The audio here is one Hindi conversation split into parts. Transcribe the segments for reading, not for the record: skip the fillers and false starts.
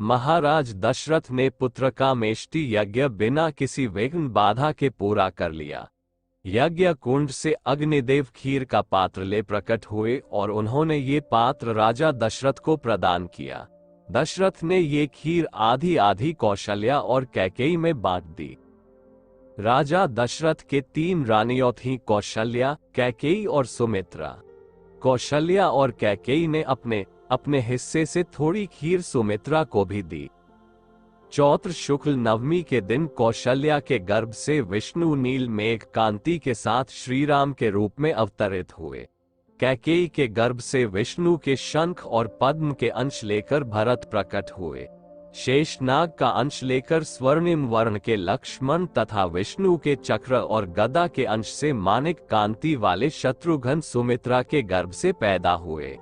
महाराज दशरथ ने पुत्र का मेष्टि यज्ञ बिना किसी विघ्न बाधा के पूरा कर लिया। यज्ञ कुंड से अग्निदेव खीर का पात्र ले प्रकट हुए और उन्होंने ये पात्र राजा दशरथ को प्रदान किया। दशरथ ने ये खीर आधी आधी कौशल्या और कैकेयी में बांट दी। राजा दशरथ के 3 रानियों थीं, कौशल्या, कैकेयी और सुमित्रा। कौशल्या और कैकेयी ने अपने अपने हिस्से से थोड़ी खीर सुमित्रा को भी दी। चौत्र शुक्ल नवमी के दिन कौशल्या के गर्भ से विष्णु नील मेघ कांति के साथ श्रीराम के रूप में अवतरित हुए। कैकेयी के गर्भ से विष्णु के शंख और पद्म के अंश लेकर भरत प्रकट हुए। शेषनाग का अंश लेकर स्वर्णिम वर्ण के लक्ष्मण तथा विष्णु के चक्र और गदा के अंश से मानिक कांति वाले शत्रुघ्न सुमित्रा के गर्भ से पैदा हुए।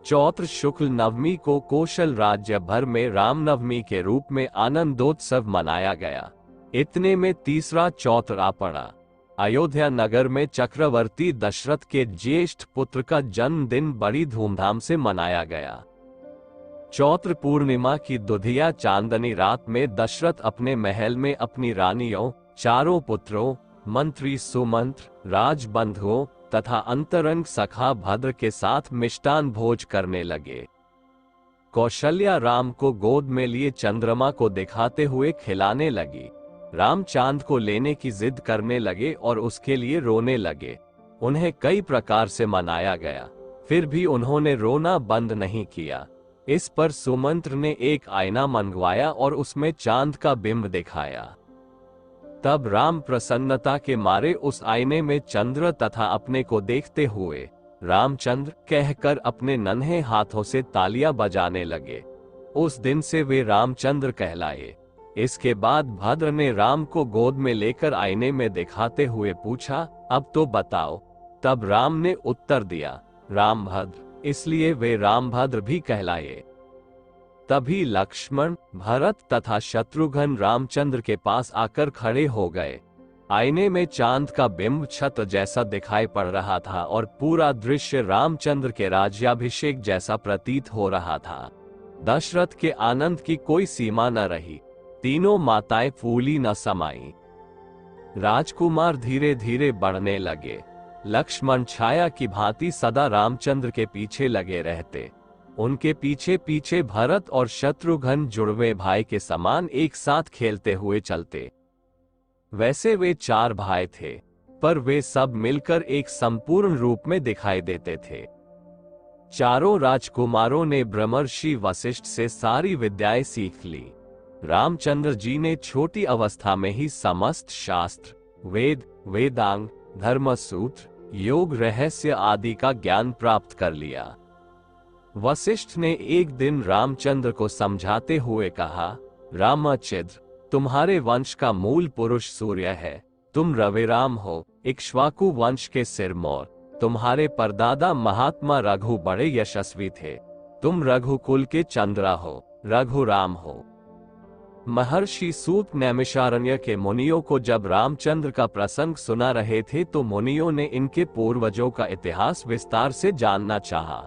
चौत्र शुक्ल नवमी को कौशल राज्य भर में रामनवमी के रूप में आनंदोत्सव मनाया गया। इतने में तीसरा चौत्र आ पड़ा। अयोध्या नगर में चक्रवर्ती दशरथ के ज्येष्ठ पुत्र का जन्मदिन बड़ी धूमधाम से मनाया गया। चौत्र पूर्णिमा की दुधिया चांदनी रात में दशरथ अपने महल में अपनी रानियों, चारों पुत्रों, मंत्री सुमंत्र, राजबंधुओं तथा अंतरंग सखा भद्र के साथ मिष्टान भोज करने लगे। कौशल्या राम को गोद में लिए चंद्रमा को दिखाते हुए खिलाने लगी। राम चांद को लेने की जिद करने लगे और उसके लिए रोने लगे। उन्हें कई प्रकार से मनाया गया, फिर भी उन्होंने रोना बंद नहीं किया। इस पर सुमंत्र ने एक आईना मंगवाया और उसमें चांद का बिंब दिखाया। तब राम प्रसन्नता के मारे उस आईने में चंद्र तथा अपने को देखते हुए रामचंद्र कहकर अपने नन्हे हाथों से तालियां बजाने लगे। उस दिन से वे रामचंद्र कहलाए। इसके बाद भद्र ने राम को गोद में लेकर आईने में दिखाते हुए पूछा, अब तो बताओ। तब राम ने उत्तर दिया, रामभद्र, इसलिए वे रामभद्र भी कहलाए। तभी लक्ष्मण, भरत तथा शत्रुघ्न रामचंद्र के पास आकर खड़े हो गए। आईने में चांद का बिंब छत जैसा दिखाई पड़ रहा था और पूरा दृश्य रामचंद्र के राज्याभिषेक जैसा प्रतीत हो रहा था। दशरथ के आनंद की कोई सीमा न रही। तीनों माताएं फूली न समाई। राजकुमार धीरे धीरे बढ़ने लगे। लक्ष्मण छाया की भांति सदा रामचंद्र के पीछे लगे रहते। उनके पीछे पीछे भरत और शत्रुघ्न जुड़वे भाई के समान एक साथ खेलते हुए चलते। वैसे वे 4 भाई थे, पर वे सब मिलकर एक संपूर्ण रूप में दिखाई देते थे। चारों राजकुमारों ने ब्रह्मर्षि वशिष्ठ से सारी विद्याएं सीख ली। रामचंद्र जी ने छोटी अवस्था में ही समस्त शास्त्र, वेद, वेदांग, धर्मसूत्र, योग रहस्य आदि का ज्ञान प्राप्त कर लिया। वशिष्ठ ने एक दिन रामचंद्र को समझाते हुए कहा, रामचंद्र, तुम्हारे वंश का मूल पुरुष सूर्य है। तुम रविराम हो, इक्ष्वाकु वंश के सिरमौर। तुम्हारे परदादा महात्मा रघु बड़े यशस्वी थे। तुम रघुकुल के चंद्रा हो, रघुराम हो। महर्षि सूत नैमिषारण्य के मुनियों को जब रामचंद्र का प्रसंग सुना रहे थे तो मुनियों ने इनके पूर्वजों का इतिहास विस्तार से जानना चाहा।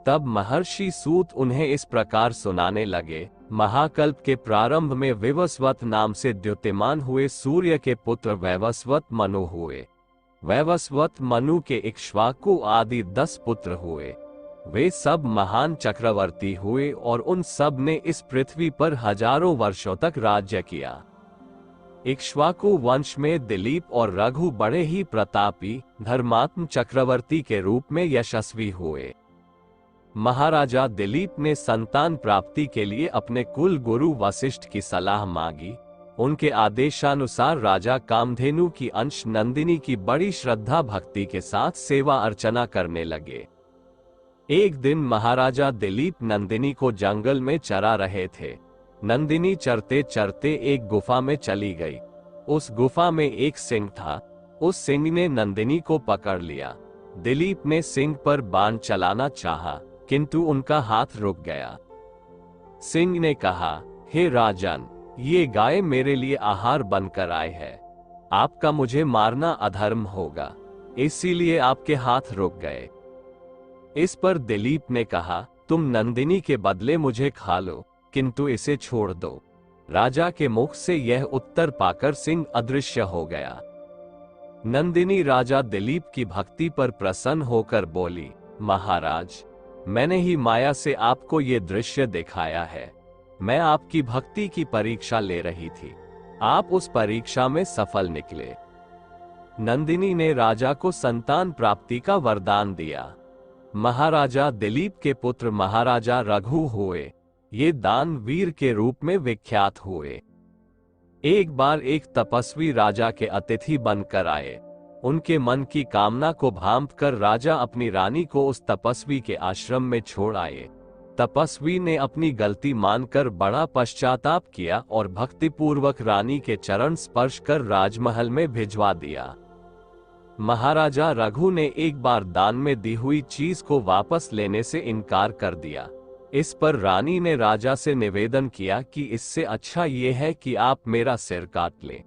तब महर्षि सूत उन्हें इस प्रकार सुनाने लगे, महाकल्प के प्रारंभ में विवस्वत नाम से द्युतिमान हुए सूर्य के पुत्र वैवस्वत मनु हुए। वैवस्वत मनु के इक्ष्वाकु आदि 10 पुत्र हुए। वे सब महान चक्रवर्ती हुए और उन सब ने इस पृथ्वी पर हजारों वर्षों तक राज्य किया। इक्ष्वाकु वंश में दिलीप और रघु बड़े ही प्रतापी, धर्मात्म चक्रवर्ती के रूप में यशस्वी हुए। महाराजा दिलीप ने संतान प्राप्ति के लिए अपने कुल गुरु वशिष्ठ की सलाह मांगी। उनके आदेशानुसार राजा कामधेनु की अंश नंदिनी की बड़ी श्रद्धा भक्ति के साथ सेवा अर्चना करने लगे। एक दिन महाराजा दिलीप नंदिनी को जंगल में चरा रहे थे। नंदिनी चरते चरते एक गुफा में चली गई। उस गुफा में एक सिंह था। उस सिंह ने नंदिनी को पकड़ लिया। दिलीप ने सिंह पर बाण चलाना चाहा, किंतु उनका हाथ रुक गया। सिंह ने कहा, हे राजन, ये गाय मेरे लिए आहार बनकर आए है। आपका मुझे मारना अधर्म होगा, इसीलिए आपके हाथ रुक गए। इस पर दिलीप ने कहा, तुम नंदिनी के बदले मुझे खा लो, किंतु इसे छोड़ दो। राजा के मुख से यह उत्तर पाकर सिंह अदृश्य हो गया। नंदिनी राजा दिलीप की भक्ति पर प्रसन्न होकर बोली, महाराज, मैंने ही माया से आपको ये दृश्य दिखाया है। मैं आपकी भक्ति की परीक्षा ले रही थी, आप उस परीक्षा में सफल निकले। नंदिनी ने राजा को संतान प्राप्ति का वरदान दिया। महाराजा दिलीप के पुत्र महाराजा रघु हुए। ये दानवीर के रूप में विख्यात हुए। एक बार एक तपस्वी राजा के अतिथि बनकर आए। उनके मन की कामना को भांपकर राजा अपनी रानी को उस तपस्वी के आश्रम में छोड़ आए। तपस्वी ने अपनी गलती मानकर बड़ा पश्चाताप किया और भक्तिपूर्वक रानी के चरण स्पर्श कर राजमहल में भिजवा दिया। महाराजा रघु ने एक बार दान में दी हुई चीज को वापस लेने से इनकार कर दिया। इस पर रानी ने राजा से निवेदन किया कि इससे अच्छा ये है कि आप मेरा सिर काट लें।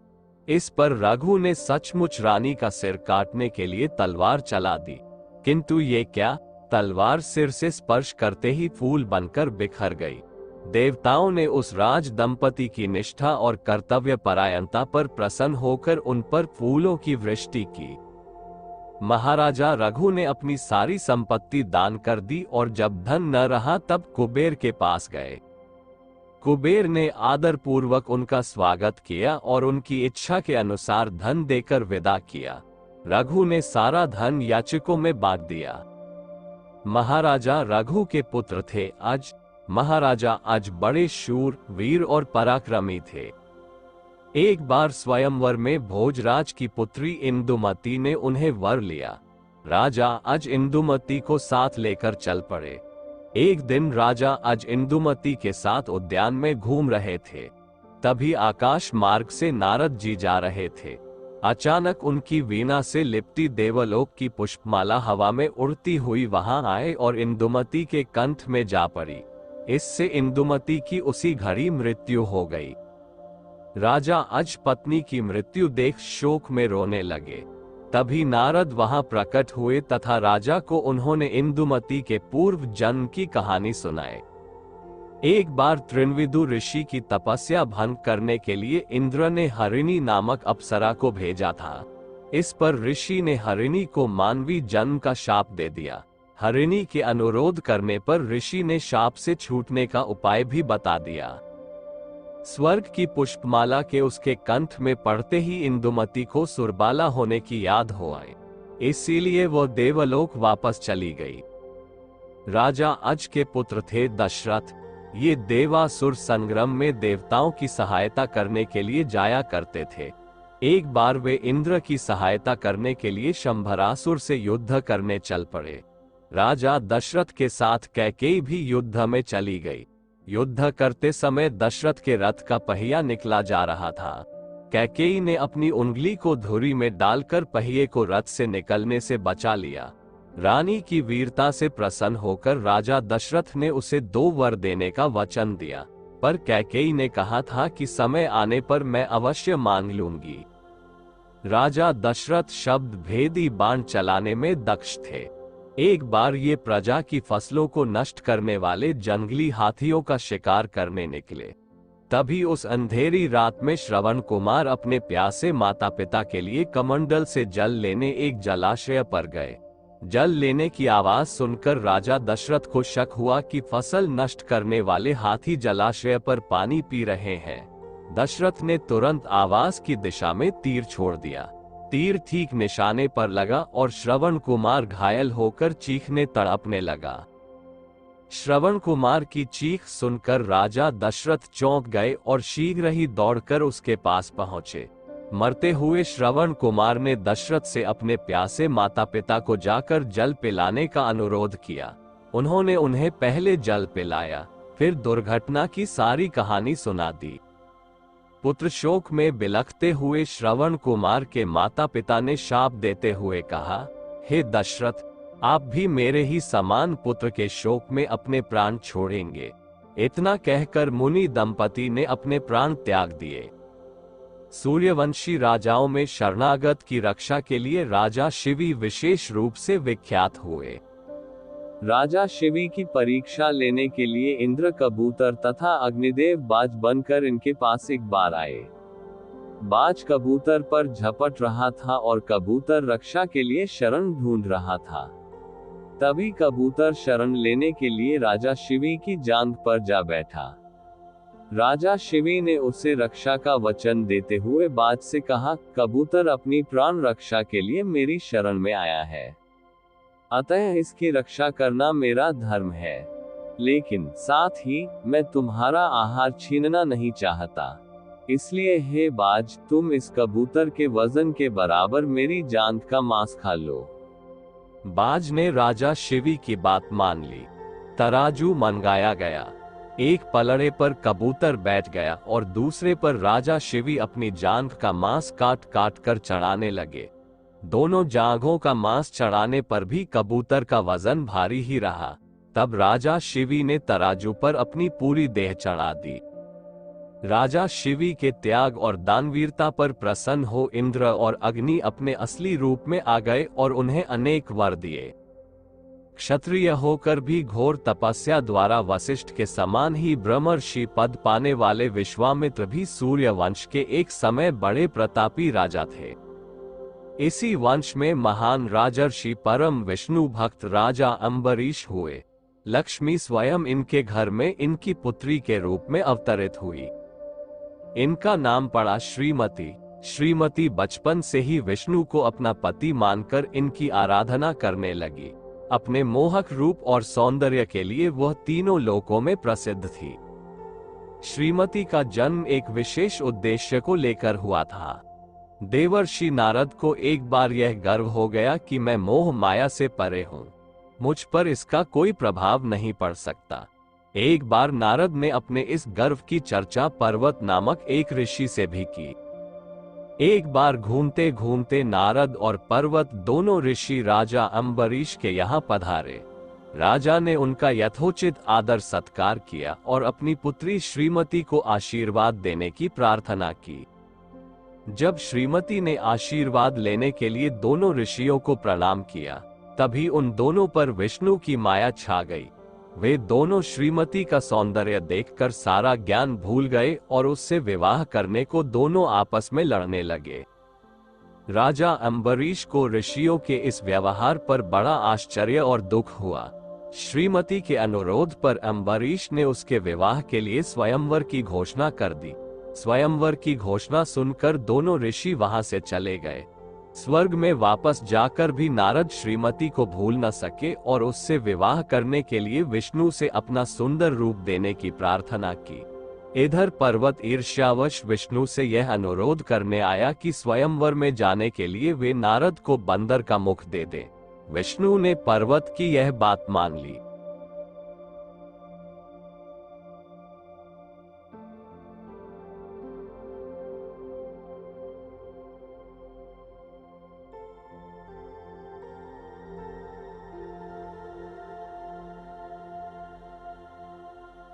इस पर रघु ने सचमुच रानी का सिर काटने के लिए तलवार चला दी, किंतु ये क्या, तलवार सिर से स्पर्श करते ही फूल बनकर बिखर गई। देवताओं ने उस राज दंपति की निष्ठा और कर्तव्य परायणता पर प्रसन्न होकर उन पर फूलों की वृष्टि की। महाराजा रघु ने अपनी सारी संपत्ति दान कर दी और जब धन न रहा तब कुबेर के पास गए। कुबेर ने आदरपूर्वक उनका स्वागत किया और उनकी इच्छा के अनुसार धन देकर विदा किया। रघु ने सारा धन याचकों में बांट दिया। महाराजा रघु के पुत्र थे अज। महाराजा अज बड़े शूर, वीर और पराक्रमी थे। एक बार स्वयंवर में भोजराज की पुत्री इंदुमती ने उन्हें वर लिया। राजा अज इंदुमती को साथ लेकर चल पड़े। एक दिन राजा अज इंदुमती के साथ उद्यान में घूम रहे थे। तभी आकाश मार्ग से नारद जी जा रहे थे। अचानक उनकी वीणा से लिपटी देवलोक की पुष्पमाला हवा में उड़ती हुई वहां आए और इंदुमती के कंठ में जा पड़ी। इससे इंदुमती की उसी घड़ी मृत्यु हो गई। राजा अज पत्नी की मृत्यु देख शोक में रोने लगे। तभी नारद वहां प्रकट हुए तथा राजा को उन्होंने इंदुमती के पूर्व जन्म की कहानी सुनाई। एक बार त्रिनविदु ऋषि की तपस्या भंग करने के लिए इंद्र ने हरिणी नामक अप्सरा को भेजा था। इस पर ऋषि ने हरिणी को मानवी जन्म का शाप दे दिया। हरिणी के अनुरोध करने पर ऋषि ने शाप से छूटने का उपाय भी बता दिया। स्वर्ग की पुष्पमाला के उसके कंठ में पड़ते ही इंदुमती को सुरबाला होने की याद हो आई, इसीलिए वह देवलोक वापस चली गई। राजा अज के पुत्र थे दशरथ। ये देवासुर संग्राम में देवताओं की सहायता करने के लिए जाया करते थे। एक बार वे इंद्र की सहायता करने के लिए शंभरासुर से युद्ध करने चल पड़े। राजा दशरथ के साथ कैकेयी भी युद्ध में चली गई। युद्ध करते समय दशरथ के रथ का पहिया निकला जा रहा था। कैकेयी ने अपनी उंगली को धुरी में डालकर पहिए को रथ से निकलने से बचा लिया। रानी की वीरता से प्रसन्न होकर राजा दशरथ ने उसे 2 वर देने का वचन दिया, पर कैकेयी ने कहा था कि समय आने पर मैं अवश्य मांग लूंगी। राजा दशरथ शब्द भेदी बाण चलाने में दक्ष थे। एक बार ये प्रजा की फसलों को नष्ट करने वाले जंगली हाथियों का शिकार करने निकले। तभी उस अंधेरी रात में श्रवण कुमार अपने प्यासे माता पिता के लिए कमंडल से जल लेने एक जलाशय पर गए। जल लेने की आवाज सुनकर राजा दशरथ को शक हुआ कि फसल नष्ट करने वाले हाथी जलाशय पर पानी पी रहे हैं। दशरथ ने तुरंत आवाज की दिशा में तीर छोड़ दिया। तीर ठीक निशाने पर लगा और श्रवण कुमार घायल होकर चीखने तड़पने लगा। श्रवण कुमार की चीख सुनकर राजा दशरथ चौंक गए और शीघ्र ही दौड़कर उसके पास पहुंचे। मरते हुए श्रवण कुमार ने दशरथ से अपने प्यासे माता पिता को जाकर जल पिलाने का अनुरोध किया। उन्होंने उन्हें पहले जल पिलाया, फिर दुर्घटना की सारी कहानी सुना दी। पुत्र शोक में बिलखते हुए श्रवण कुमार के माता पिता ने शाप देते हुए कहा, हे दशरथ, आप भी मेरे ही समान पुत्र के शोक में अपने प्राण छोड़ेंगे। इतना कहकर मुनि दंपति ने अपने प्राण त्याग दिए। सूर्यवंशी राजाओं में शरणागत की रक्षा के लिए राजा शिवी विशेष रूप से विख्यात हुए। राजा शिवी की परीक्षा लेने के लिए इंद्र कबूतर तथा अग्निदेव बाज बनकर इनके पास एक बार आए। बाज कबूतर पर झपट रहा था और कबूतर रक्षा के लिए शरण ढूंढ रहा था। तभी कबूतर शरण लेने के लिए राजा शिवी की जांघ पर जा बैठा। राजा शिवी ने उसे रक्षा का वचन देते हुए बाज से कहा, कबूतर अपनी प्राण रक्षा के लिए मेरी शरण में आया है, अतः इसकी रक्षा करना मेरा धर्म है। लेकिन साथ ही मैं तुम्हारा आहार छीनना नहीं चाहता, इसलिए हे बाज, तुम इस कबूतर के वजन के बराबर मेरी जांघ का मांस खा लो। बाज ने राजा शिवी की बात मान ली। तराजू मंगाया गया। एक पलड़े पर कबूतर बैठ गया और दूसरे पर राजा शिवी अपनी जांघ का मांस काट काट कर चढ़ाने लगे। दोनों जांघों का मांस चढ़ाने पर भी कबूतर का वजन भारी ही रहा। तब राजा शिवी ने तराजू पर अपनी पूरी देह चढ़ा दी। राजा शिवी के त्याग और दानवीरता पर प्रसन्न हो इंद्र और अग्नि अपने असली रूप में आ गए और उन्हें अनेक वर दिए। क्षत्रिय होकर भी घोर तपस्या द्वारा वशिष्ठ के समान ही ब्रह्मर्षि पद पाने वाले विश्वामित्र भी सूर्य वंश के एक समय बड़े प्रतापी राजा थे। इसी वंश में महान राजर्षि परम विष्णु भक्त राजा अम्बरीश हुए। लक्ष्मी स्वयं इनके घर में इनकी पुत्री के रूप में अवतरित हुई। इनका नाम पड़ा श्रीमती। श्रीमती बचपन से ही विष्णु को अपना पति मानकर इनकी आराधना करने लगी। अपने मोहक रूप और सौंदर्य के लिए वह तीनों लोकों में प्रसिद्ध थी। श्रीमती का जन्म एक विशेष उद्देश्य को लेकर हुआ था। देवर्षि नारद को एक बार यह गर्व हो गया कि मैं मोह माया से परे हूं, मुझ पर इसका कोई प्रभाव नहीं पड़ सकता। एक बार नारद ने अपने इस गर्व की चर्चा पर्वत नामक एक ऋषि से भी की। एक बार घूमते घूमते नारद और पर्वत दोनों ऋषि राजा अम्बरीश के यहाँ पधारे। राजा ने उनका यथोचित आदर सत्कार किया और अपनी पुत्री श्रीमती को आशीर्वाद देने की प्रार्थना की। जब श्रीमती ने आशीर्वाद लेने के लिए दोनों ऋषियों को प्रणाम किया, तभी उन दोनों पर विष्णु की माया छा गई। वे दोनों श्रीमती का सौंदर्य देखकर सारा ज्ञान भूल गए और उससे विवाह करने को दोनों आपस में लड़ने लगे। राजा अम्बरीश को ऋषियों के इस व्यवहार पर बड़ा आश्चर्य और दुख हुआ। श्रीमती के अनुरोध पर अम्बरीश ने उसके विवाह के लिए स्वयंवर की घोषणा कर दी। स्वयंवर की घोषणा सुनकर दोनों ऋषि वहां से चले गए। स्वर्ग में वापस जाकर भी नारद श्रीमती को भूल न सके और उससे विवाह करने के लिए विष्णु से अपना सुंदर रूप देने की प्रार्थना की। इधर पर्वत ईर्ष्यावश विष्णु से यह अनुरोध करने आया कि स्वयंवर में जाने के लिए वे नारद को बंदर का मुख दे दें। विष्णु ने पर्वत की यह बात मान ली।